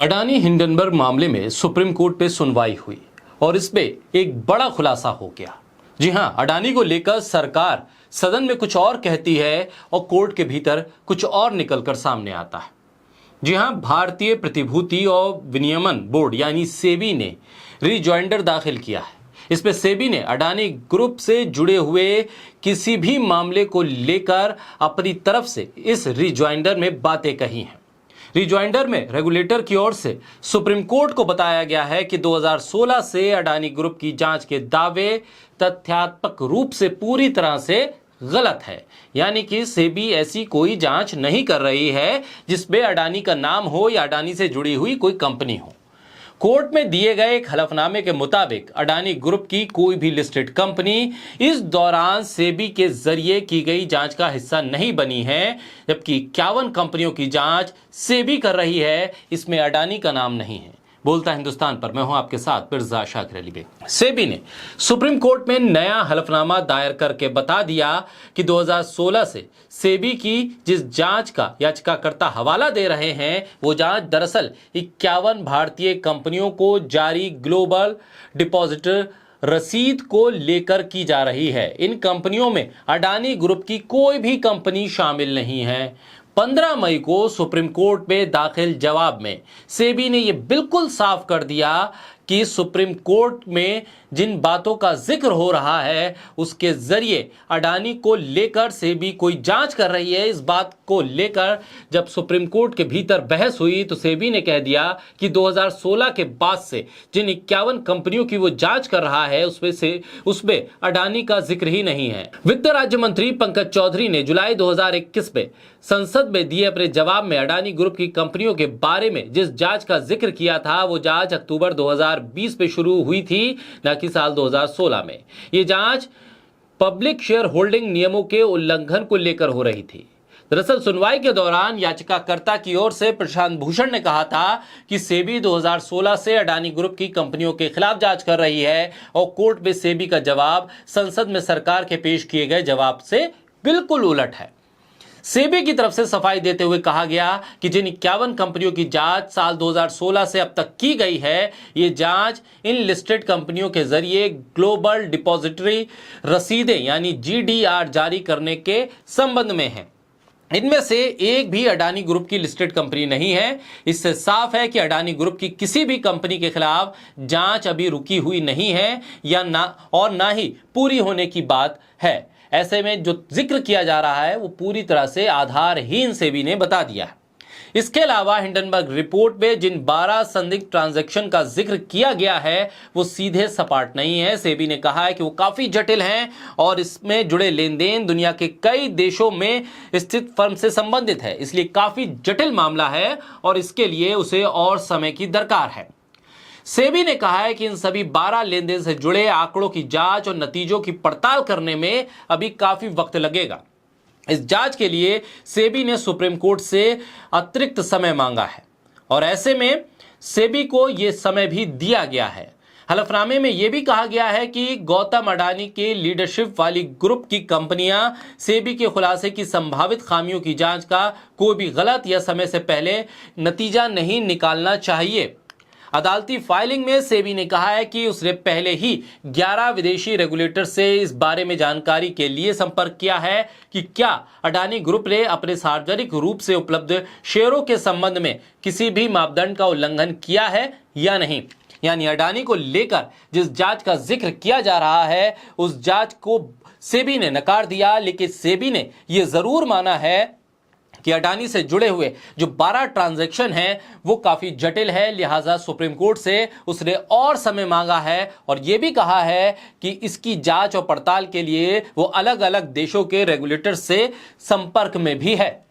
Adani Hindenburg मामले में supreme court में सुनवाई हुई और इसमें एक बड़ा खुलासा हो गया। जी हां, अडानी को लेकर सरकार सदन में कुछ और कहती है और कोर्ट के भीतर कुछ और निकलकर सामने आता है। जी हां, भारतीय प्रतिभूति और विनियमन बोर्ड यानी सेबी ने रिजॉइंडर दाखिल किया है। इसमें सेबी ने अडानी ग्रुप से जुड़े हुए किसी भी मामले को लेकर अपनी तरफ से इस रिजॉइंडर में बातें कही हैं। रिजॉइंडर में रेगुलेटर की ओर से सुप्रीम कोर्ट को बताया गया है कि 2016 से अडानी ग्रुप की जांच के दावे तथ्यात्मक रूप से पूरी तरह से गलत है। यानी कि सेबी ऐसी कोई जांच नहीं कर रही है जिसमें अडानी का नाम हो या अडानी से जुड़ी हुई कोई कंपनी हो। कोर्ट में दिए गए एक हलफनामे के मुताबिक अडानी ग्रुप की कोई भी लिस्टेड कंपनी इस दौरान सेबी के जरिए की गई जांच का हिस्सा नहीं बनी है, जबकि 51 कंपनियों की जांच सेबी कर रही है। इसमें अडानी का नाम नहीं है। बोलता हिंदुस्तान पर मैं हूं आपके साथ मिर्जा शाकिर अली बेग। सेबी ने सुप्रीम कोर्ट में नया हलफनामा दायर करके बता दिया कि 2016 से सेबी की जिस जांच का याचिकाकर्ता हवाला दे रहे हैं वो जांच दरअसल 51 भारतीय कंपनियों को जारी ग्लोबल डिपॉजिटर रसीद को लेकर की जा रही है। इन कंपनियों में अडानी ग्रुप की कोई भी कंपनी शामिल नहीं है। 15 मई को सुप्रीम कोर्ट में दाखिल जवाब में सेबी ने यह बिल्कुल साफ कर दिया कि सुप्रीम कोर्ट में जिन बातों का जिक्र हो रहा है उसके जरिए अडानी को लेकर सेबी कोई जांच कर रही है। इस बात को लेकर जब सुप्रीम कोर्ट के भीतर बहस हुई तो सेबी ने कह दिया कि 2016 के बाद से जिन 51 कंपनियों की वो जांच कर रहा है उसमें अडानी का जिक्र ही नहीं है। वित्त राज्य मंत्री पंकज चौधरी ने जुलाई 2021 में संसद में दिए अपने जवाब में अडानी ग्रुप की कंपनियों के बारे में जिस जांच का जिक्र किया था वो जांच अक्टूबर 2020 में शुरू हुई थी, न कि साल 2016 में। ये जांच पब्लिक शेयर होल्डिंग नियमों के उल्लंघन को लेकर हो रही थी। दरअसल सुनवाई के दौरान याचिकाकर्ता की ओर से प्रशांत भूषण ने कहा था कि सेबी 2016 से अडानी ग्रुप की कंपनियों के खिलाफ जांच कर रही है और कोर्ट में सेबी का जवाब संसद में सरकार के पेश किए गए जवाब से बिल्कुल उलट है। सेबी की तरफ से सफाई देते हुए कहा गया कि जिन 51 कंपनियों की जांच साल 2016 से अब तक की गई है, ये जांच इन लिस्टेड कंपनियों के जरिए ग्लोबल डिपॉजिटरी रसीदें यानी जीडीआर जारी करने के संबंध में है। इनमें से एक भी अडानी ग्रुप की लिस्टेड कंपनी नहीं है। इससे साफ है कि अडानी ग्रुप की किसी भी कंपनी के खिलाफ जांच अभी रुकी हुई नहीं है या ना ही पूरी होने की बात है। ऐसे में जो जिक्र किया जा रहा है वो पूरी तरह से आधारहीन सेबी ने बता दिया है। इसके अलावा हिंडनबर्ग रिपोर्ट में जिन 12 संदिग्ध ट्रांजैक्शन का जिक्र किया गया है वो सीधे सपाट नहीं है। सेबी ने कहा है कि वो काफी जटिल हैं और इसमें जुड़े लेन देन दुनिया के कई देशों में स्थित फर्म से संबंधित है, इसलिए काफी जटिल मामला है और इसके लिए उसे और समय की दरकार है। सेबी ने कहा है कि इन सभी 12 लेन देन से जुड़े आंकड़ों की जांच और नतीजों की पड़ताल करने में अभी काफी वक्त लगेगा। इस जांच के लिए सेबी ने सुप्रीम कोर्ट से अतिरिक्त समय मांगा है और ऐसे में सेबी को यह समय भी दिया गया है। हलफनामे में यह भी कहा गया है कि गौतम अडानी के लीडरशिप वाली ग्रुप की कंपनियां सेबी के खुलासे की संभावित खामियों की जांच का कोई भी गलत या समय से पहले नतीजा नहीं निकालना चाहिए। अदालती फाइलिंग में सेबी ने कहा है कि उसने पहले ही 11 विदेशी रेगुलेटर से इस बारे में जानकारी के लिए संपर्क किया है कि क्या अडानी ग्रुप ने अपने सार्वजनिक रूप से उपलब्ध शेयरों के संबंध में किसी भी मापदंड का उल्लंघन किया है या नहीं। यानी अडानी को लेकर जिस जांच का जिक्र किया जा रहा है उस जांच को सेबी ने नकार दिया, लेकिन सेबी ने यह जरूर माना है कि अडानी से जुड़े हुए जो 12 ट्रांजैक्शन हैं वो काफी जटिल है, लिहाजा सुप्रीम कोर्ट से उसने और समय मांगा है और यह भी कहा है कि इसकी जांच और पड़ताल के लिए वो अलग अलग देशों के रेगुलेटर से संपर्क में भी है।